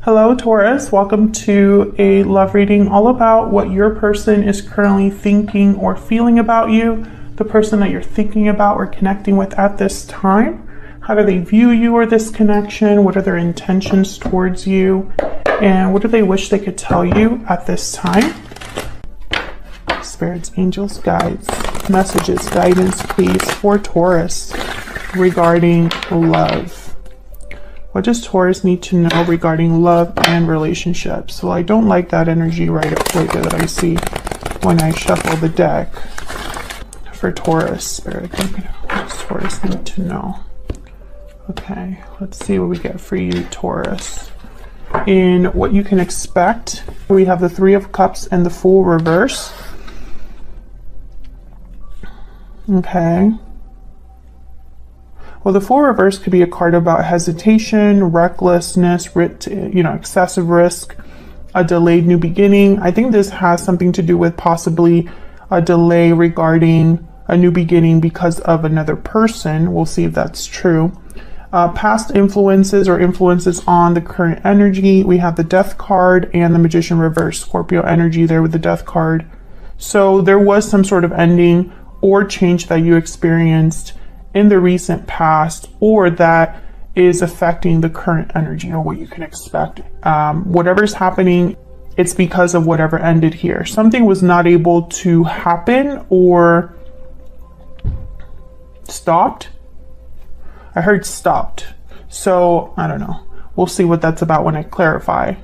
Hello, Taurus. Welcome to a love reading all about what your person is currently thinking or feeling about you, the person that you're thinking about or connecting with at this time. How do they view you or this connection? What are their intentions towards you? And what do they wish they could tell you at this time? Spirits, angels, guides, messages, guidance, please, for Taurus regarding love. What does Taurus need to know regarding love and relationships? Well, I don't like that energy right there that I see when I shuffle the deck for Taurus. Spirit, what does Taurus need to know? Okay, let's see what we get for you, Taurus. In what you can expect, we have the Three of Cups and the Fool reverse. Okay. Well, the Fool reverse could be a card about hesitation, recklessness, excessive risk, a delayed new beginning. I think this has something to do with possibly a delay regarding a new beginning because of another person. We'll see if that's true. Past influences or influences on the current energy. We have the Death card and the Magician reverse, Scorpio energy there with the Death card. So there was some sort of ending or change that you experienced in the recent past, or that is affecting the current energy or what you can expect. Whatever's happening, it's because of whatever ended here. Something was not able to happen or stopped. I heard stopped. So I don't know. We'll see what that's about when I clarify.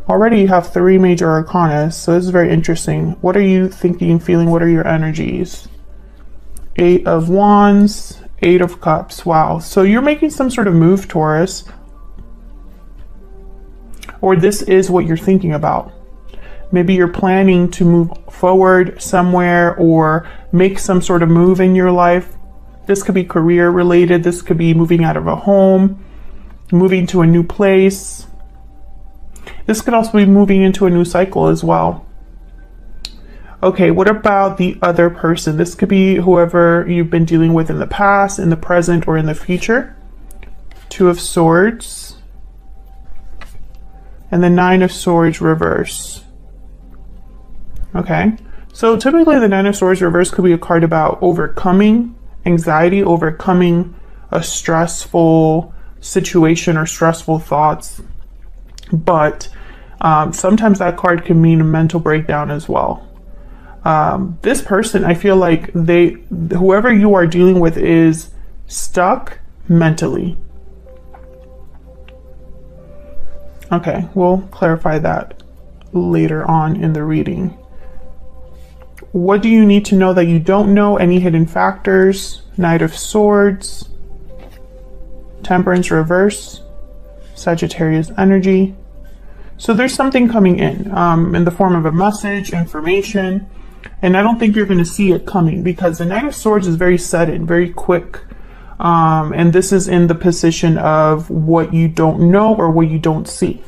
Already you have 3 major arcana, so this is very interesting. What are you thinking, feeling? What are your energies? 8 of Wands, 8 of Cups. Wow. So you're making some sort of move, Taurus. Or this is what you're thinking about. Maybe you're planning to move forward somewhere or make some sort of move in your life. This could be career related. This could be moving out of a home, moving to a new place. This could also be moving into a new cycle as well. Okay, what about the other person? This could be whoever you've been dealing with in the past, in the present, or in the future. 2 of Swords. And the 9 of Swords reverse. Okay, so typically the 9 of Swords reverse could be a card about overcoming anxiety, overcoming a stressful situation or stressful thoughts. But sometimes that card can mean a mental breakdown as well. This person, I feel like whoever you are dealing with is stuck mentally. Okay, we'll clarify that later on in the reading. What do you need to know that you don't know? Any hidden factors? Knight of Swords, Temperance reverse, Sagittarius energy. So there's something coming in the form of a message, information. And I don't think you're going to see it coming because the Knight of Swords is very sudden, very quick. And this is in the position of what you don't know or what you don't see.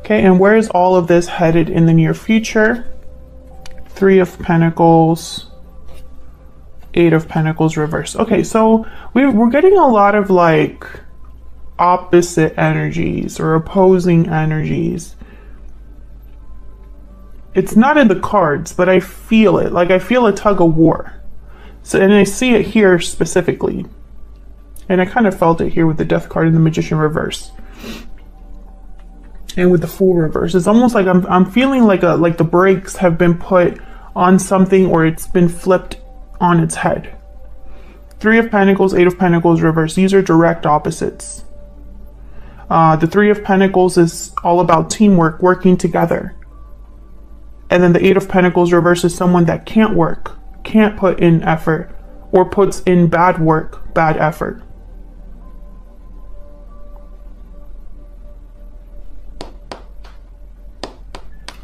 Okay, and where is all of this headed in the near future? 3 of Pentacles, 8 of Pentacles reverse. Okay, so we're getting a lot of like opposite energies or opposing energies. It's not in the cards, but I feel it. Like I feel a tug of war. So, and I see it here specifically. And I kind of felt it here with the Death card and the Magician reverse. And with the Fool reverse. It's almost like I'm feeling like the brakes have been put on something or it's been flipped on its head. 3 of Pentacles, 8 of Pentacles reverse. These are direct opposites. The 3 of Pentacles is all about teamwork, working together. And then the 8 of Pentacles reverse is someone that can't work, can't put in effort, or puts in bad work, bad effort.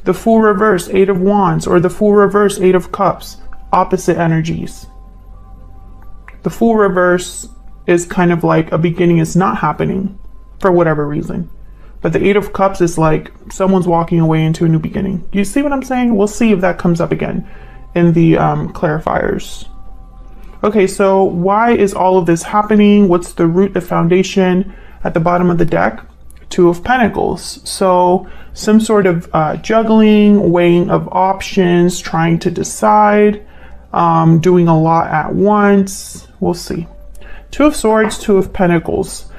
The Fool reverse, 8 of Wands, or the Fool reverse, 8 of Cups, opposite energies. The Fool reverse is kind of like a beginning is not happening for whatever reason. But the 8 of Cups is like someone's walking away into a new beginning. You see what I'm saying? We'll see if that comes up again in the clarifiers. Okay, so why is all of this happening? What's the root, the foundation? at the bottom of the deck, Two of Pentacles. So some sort of juggling, weighing of options, trying to decide, doing a lot at once. We'll see. Two of Swords, Two of Pentacles.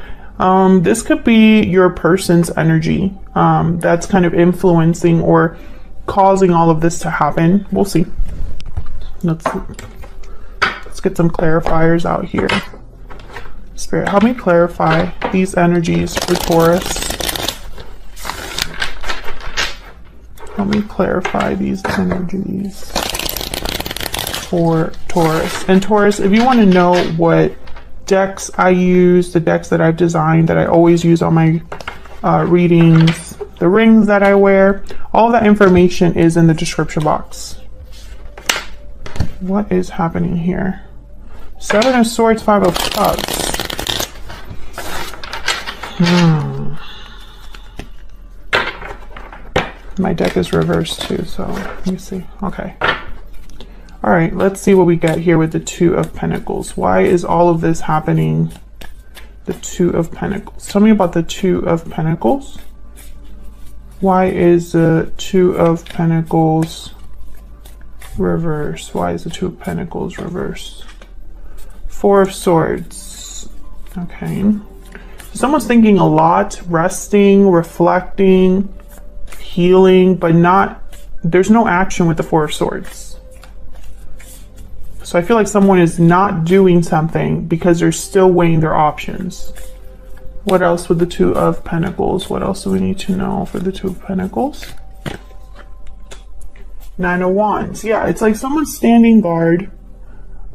This could be your person's energy that's kind of influencing or causing all of this to happen. We'll see. Let's get some clarifiers out here. Spirit, help me clarify these energies for Taurus. Help me clarify these energies for Taurus. And Taurus, if you want to know what decks I use, the decks that I've designed that I always use on my readings, the rings that I wear, all that information is in the description box. What is happening here? Seven of Swords, Five of Cups. My deck is reversed too, so let me see. Okay. All right, let's see what we get here with the Two of Pentacles. Why is all of this happening? The Two of Pentacles. Tell me about the Two of Pentacles. Why is the Two of Pentacles reverse? Why is the Two of Pentacles reverse? Four of Swords. Okay. Someone's thinking a lot, resting, reflecting, healing, but there's no action with the Four of Swords. So I feel like someone is not doing something because they're still weighing their options. What else with the Two of Pentacles? What else do we need to know for the Two of Pentacles? Nine of Wands. Yeah, it's like someone's standing guard.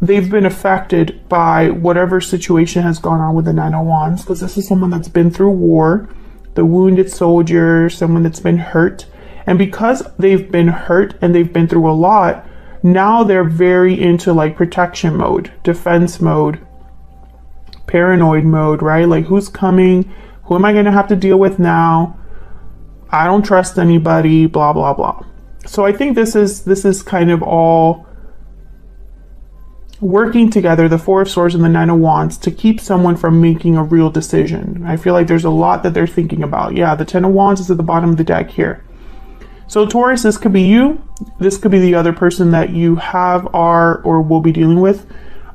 They've been affected by whatever situation has gone on with the Nine of Wands, because this is someone that's been through war, the wounded soldier, someone that's been hurt. And because they've been hurt and they've been through a lot, now they're very into like protection mode, defense mode, paranoid mode, right? Like, who's coming? Who am I going to have to deal with now? I don't trust anybody, blah, blah, blah. So I think this is kind of all working together, the Four of Swords and the Nine of Wands, to keep someone from making a real decision. I feel like there's a lot that they're thinking about. Yeah, the Ten of Wands is at the bottom of the deck here. So Taurus, this could be you. This could be the other person that you have, are, or will be dealing with.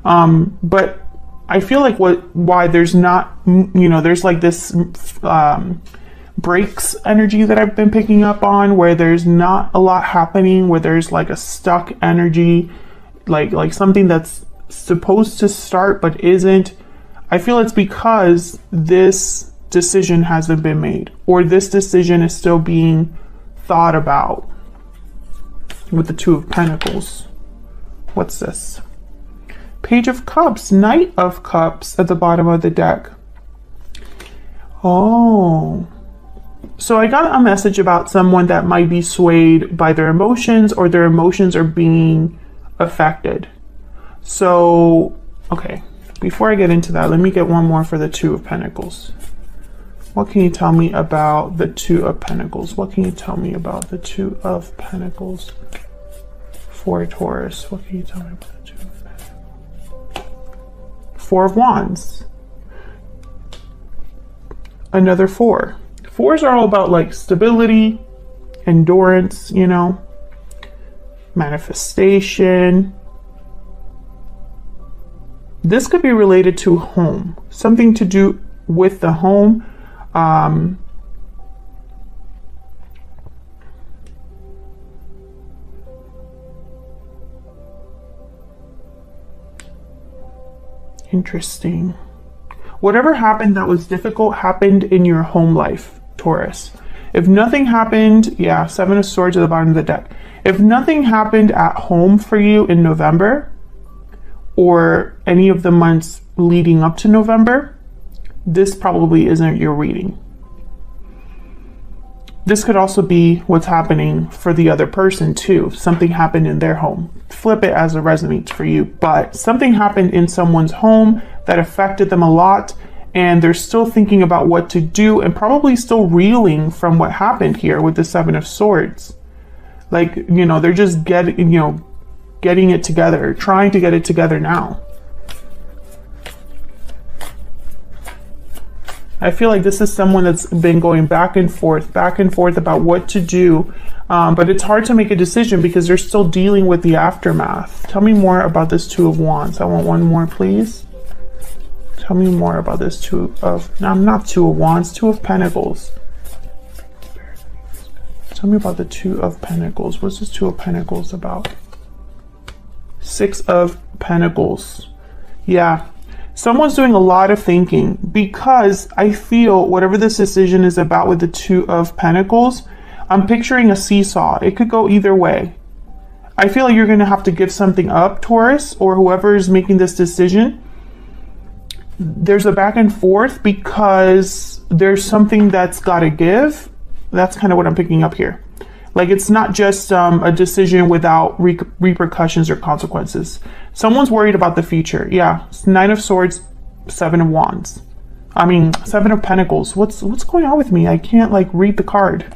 But I feel like why there's not, there's like this breaks energy that I've been picking up on, where there's not a lot happening, where there's like a stuck energy, like something that's supposed to start but isn't. I feel it's because this decision hasn't been made, or this decision is still being thought about with the Two of Pentacles. What's this? Page of Cups, Knight of Cups at the bottom of the deck. Oh, so I got a message about someone that might be swayed by their emotions, or their emotions are being affected. So, okay, before I get into that, let me get one more for the Two of Pentacles. What can you tell me about the Two of Pentacles? What can you tell me about the Two of Pentacles for Taurus? What can you tell me about the Two of Pentacles? Four of Wands. Another four. Fours are all about like stability, endurance, manifestation. This could be related to home, something to do with the home. Interesting. Whatever happened that was difficult happened in your home life, Taurus. If nothing happened, yeah, Seven of Swords at the bottom of the deck. If nothing happened at home for you in November, or any of the months leading up to November, this probably isn't your reading. This could also be what's happening for the other person too. Something happened in their home. Flip it as it resonates for you. But something happened in someone's home that affected them a lot, and they're still thinking about what to do, and probably still reeling from what happened here with the Seven of Swords. Like, they're just getting it together, trying to get it together now. I feel like this is someone that's been going back and forth about what to do. But it's hard to make a decision because they're still dealing with the aftermath. Tell me more about this Two of Wands. I want one more, please. Tell me more about this Two of Wands, Two of Pentacles. Tell me about the Two of Pentacles. What's this Two of Pentacles about? Six of Pentacles. Yeah. Someone's doing a lot of thinking because I feel whatever this decision is about with the Two of Pentacles, I'm picturing a seesaw. It could go either way. I feel like you're going to have to give something up, Taurus, or whoever is making this decision. There's a back and forth because there's something that's got to give. That's kind of what I'm picking up here. Like, it's not just a decision without repercussions or consequences. Someone's worried about the future. Yeah, it's Nine of Swords, Seven of Wands. I mean, Seven of Pentacles. What's going on with me? I can't like read the card.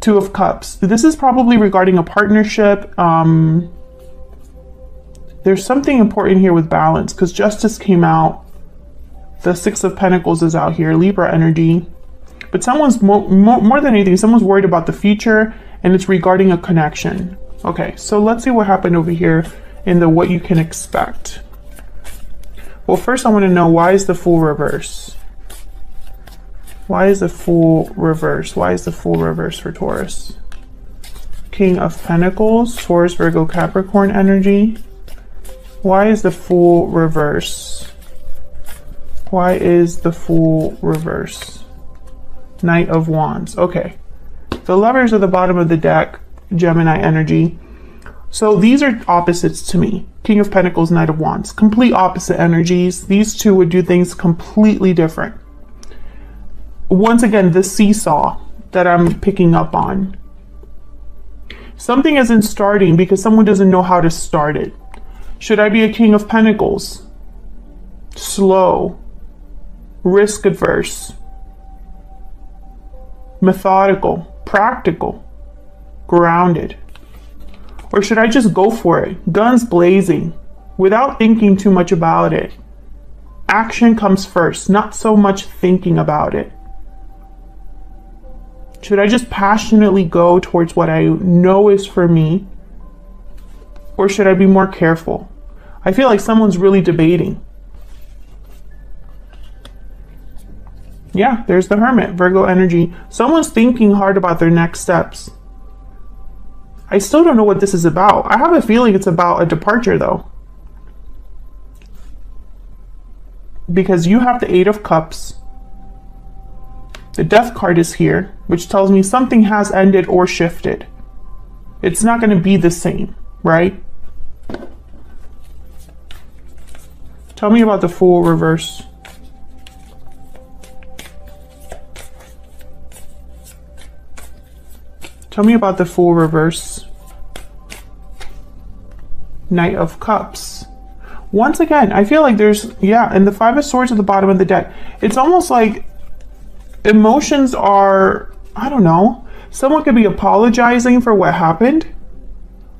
Two of Cups. This is probably regarding a partnership. There's something important here with balance because Justice came out. The Six of Pentacles is out here. Libra energy. But someone's more than anything, someone's worried about the future, and it's regarding a connection. Okay, so let's see what happened over here in the what you can expect. Well, first I want to know, why is the Fool reverse? Why is the Fool reverse? Why is the Fool reverse for Taurus? King of Pentacles, Taurus, Virgo, Capricorn energy. Why is the Fool reverse? Why is the Fool reverse? Knight of Wands. Okay. The Lovers are the bottom of the deck, Gemini energy. So these are opposites to me. King of Pentacles, Knight of Wands. Complete opposite energies. These two would do things completely different. Once again, the seesaw that I'm picking up on. Something isn't starting because someone doesn't know how to start it. Should I be a King of Pentacles? Slow. Risk adverse. Methodical, practical, grounded? Or should I just go for it, guns blazing, without thinking too much about it? Action comes first, not so much thinking about it. Should I just passionately go towards what I know is for me? Or should I be more careful? I feel like someone's really debating. Yeah, there's the Hermit, Virgo energy. Someone's thinking hard about their next steps. I still don't know what this is about. I have a feeling it's about a departure though. Because you have the Eight of Cups. The Death card is here, which tells me something has ended or shifted. It's not going to be the same, right? Tell me about the Fool reverse. Tell me about the Fool reverse. Knight of Cups. Once again, I feel like there's, yeah, and the Five of Swords at the bottom of the deck. It's almost like emotions are, I don't know, someone could be apologizing for what happened,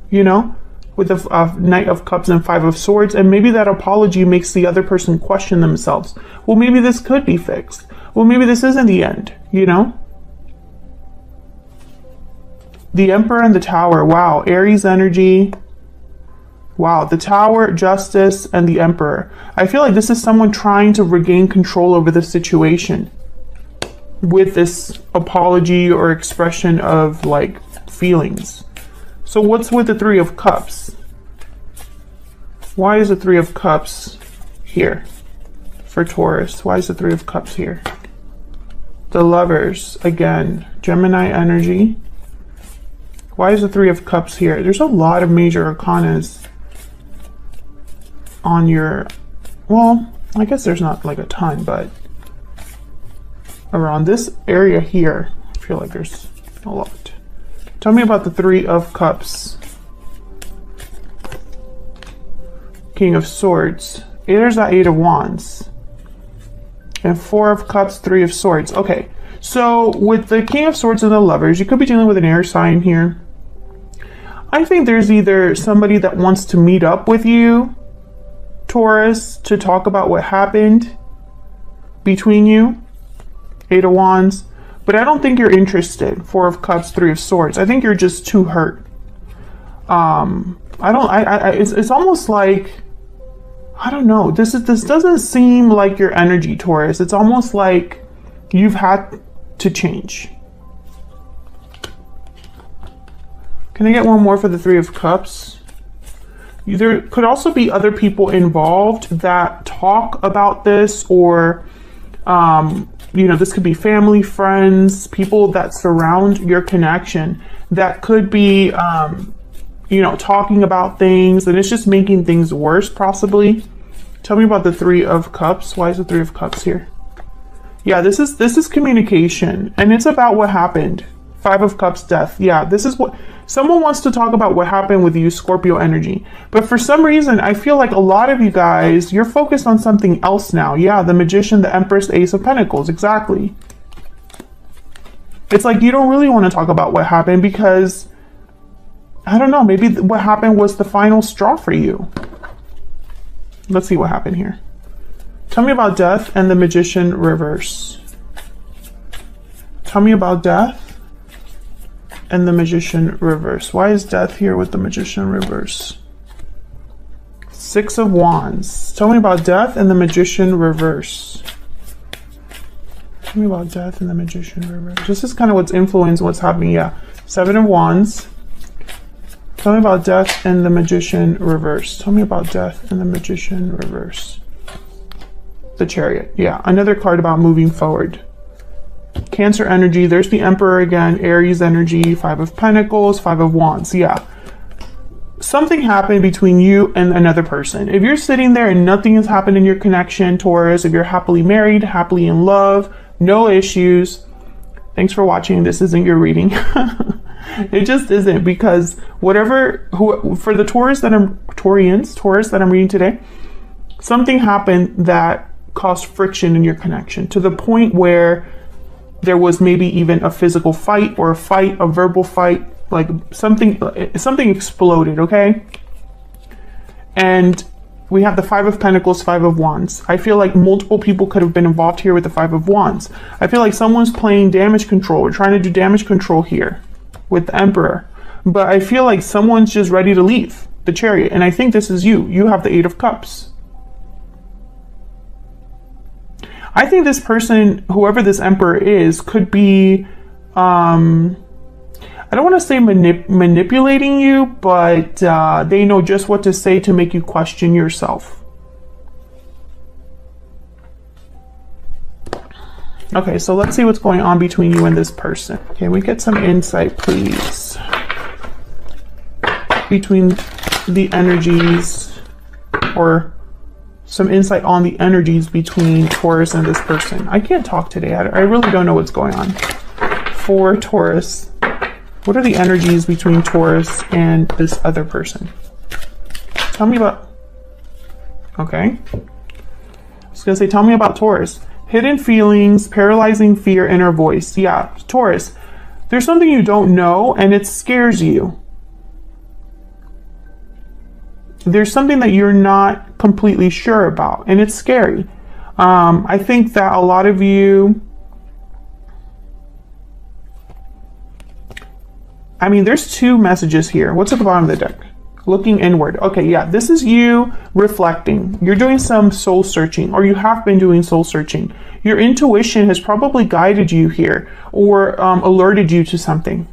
you know, with the Knight of Cups and Five of Swords, and maybe that apology makes the other person question themselves. Well, maybe this could be fixed. Well, maybe this isn't the end, you know? The Emperor and the Tower. Wow. Aries energy. Wow. The Tower, Justice, and the Emperor. I feel like this is someone trying to regain control over the situation with this apology or expression of like feelings. So what's with the Three of Cups? Why is the Three of Cups here for Taurus? Why is the Three of Cups here? The Lovers, again, Gemini energy. Why is the Three of Cups here? There's a lot of major arcanas on your, well, I guess there's not like a ton, but around this area here, I feel like there's a lot. Tell me about the Three of Cups. King of Swords. There's that Eight of Wands. And Four of Cups, Three of Swords. Okay, so with the King of Swords and the Lovers, you could be dealing with an air sign here. I think there's either somebody that wants to meet up with you, Taurus, to talk about what happened, between you. 8 of Wands. But I don't think you're interested. 4 of Cups, 3 of Swords. I think you're just too hurt. It's almost like, I don't know. This doesn't seem like your energy, Taurus. It's almost like you've had to change. Can I get one more for the 3 of Cups? There could also be other people involved that talk about this, or, you know, this could be family, friends, people that surround your connection that could be, you know, talking about things, and it's just making things worse, possibly. Tell me about the 3 of Cups. Why is the 3 of Cups here? Yeah, this is communication, and it's about what happened. 5 of Cups, death. Yeah, this is what someone wants to talk about, what happened with you, Scorpio energy. But for some reason, I feel like a lot of you guys, you're focused on something else now. Yeah, the Magician, the Empress, Ace of Pentacles. Exactly. It's like you don't really want to talk about what happened because, I don't know, maybe what happened was the final straw for you. Let's see what happened here. Tell me about death and the Magician reverse. Tell me about death and the Magician reverse. Why is death here with the Magician reverse? 6 of Wands. Tell me about death and the Magician reverse. Tell me about death and the Magician reverse. This is kind of what's influenced what's happening. Yeah. 7 of Wands. Tell me about death and the Magician reverse. Tell me about death and the Magician reverse. The Chariot. Yeah. Another card about moving forward. Cancer energy. There's the Emperor again. Aries energy. 5 of Pentacles. 5 of Wands. Yeah. Something happened between you and another person. If you're sitting there and nothing has happened in your connection, Taurus, if you're happily married, happily in love, no issues, thanks for watching. This isn't your reading. It just isn't, because for the Taurus that I'm reading today, something happened that caused friction in your connection to the point where there was maybe even a physical fight, or a verbal fight, like something exploded, okay? And we have the 5 of Pentacles, 5 of Wands. I feel like multiple people could have been involved here with the 5 of Wands. I feel like someone's playing damage control, or trying to do damage control here with the Emperor. But I feel like someone's just ready to leave, the Chariot. And I think this is you. You have the 8 of Cups. I think this person, whoever this Emperor is, could be, I don't want to say manipulating you, but they know just what to say to make you question yourself. Okay, so let's see what's going on between you and this person. Can we get some insight, please? Between the energies, or some insight on the energies between Taurus and this person. I can't talk today. I really don't know what's going on. For Taurus, what are the energies between Taurus and this other person? Tell me about... Okay. I was going to say, tell me about Taurus. Hidden feelings, paralyzing fear, inner voice. Yeah, Taurus. There's something you don't know and it scares you. There's something that you're not completely sure about, and it's scary. I think that a lot of you, I mean, there's 2 messages here. What's at the bottom of the deck? Looking inward. Okay, yeah, this is you reflecting. You're doing some soul searching, or you have been doing soul searching. Your intuition has probably guided you here, or alerted you to something.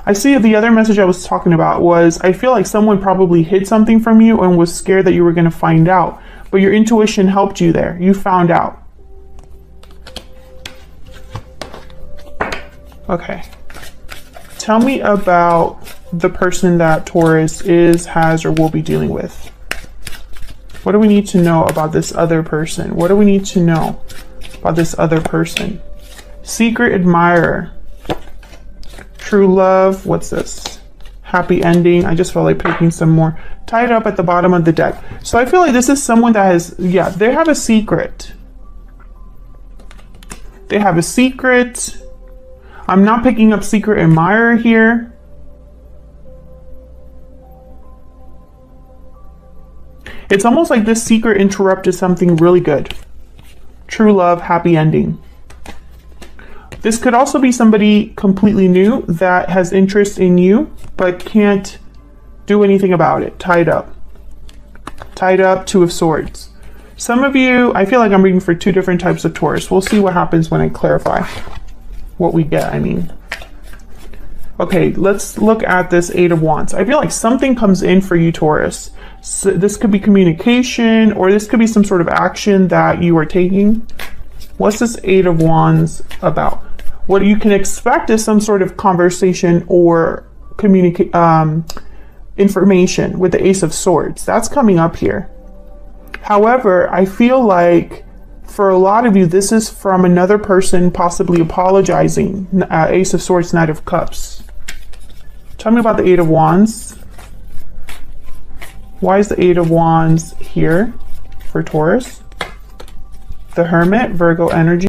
I see the other message I was talking about was, I feel like someone probably hid something from you and was scared that you were going to find out. But your intuition helped you there. You found out. Okay. Tell me about the person that Taurus is, has, or will be dealing with. What do we need to know about this other person? What do we need to know about this other person? Secret admirer. True love. What's this? Happy ending. I just felt like picking some more. Tied up at the bottom of the deck. So I feel like this is someone that has, yeah, they have a secret. They have a secret. I'm not picking up secret admirer here. It's almost like this secret interrupted something really good. true love, happy ending. This could also be somebody completely new that has interest in you, but can't do anything about it. Tied up. Tied up, Two of Swords. Some of you, I feel like I'm reading for two different types of Taurus. We'll see what happens when I clarify what we get, I mean. Okay, let's look at this Eight of Wands. I feel like something comes in for you, Taurus. So this could be communication, or this could be some sort of action that you are taking. What's this Eight of Wands about? What you can expect is some sort of conversation or information with the Ace of Swords. That's coming up here. However, I feel like for a lot of you, this is from another person possibly apologizing. Ace of Swords, Knight of Cups. Tell me about the Eight of Wands. Why is the Eight of Wands here for Taurus? The Hermit, Virgo energy.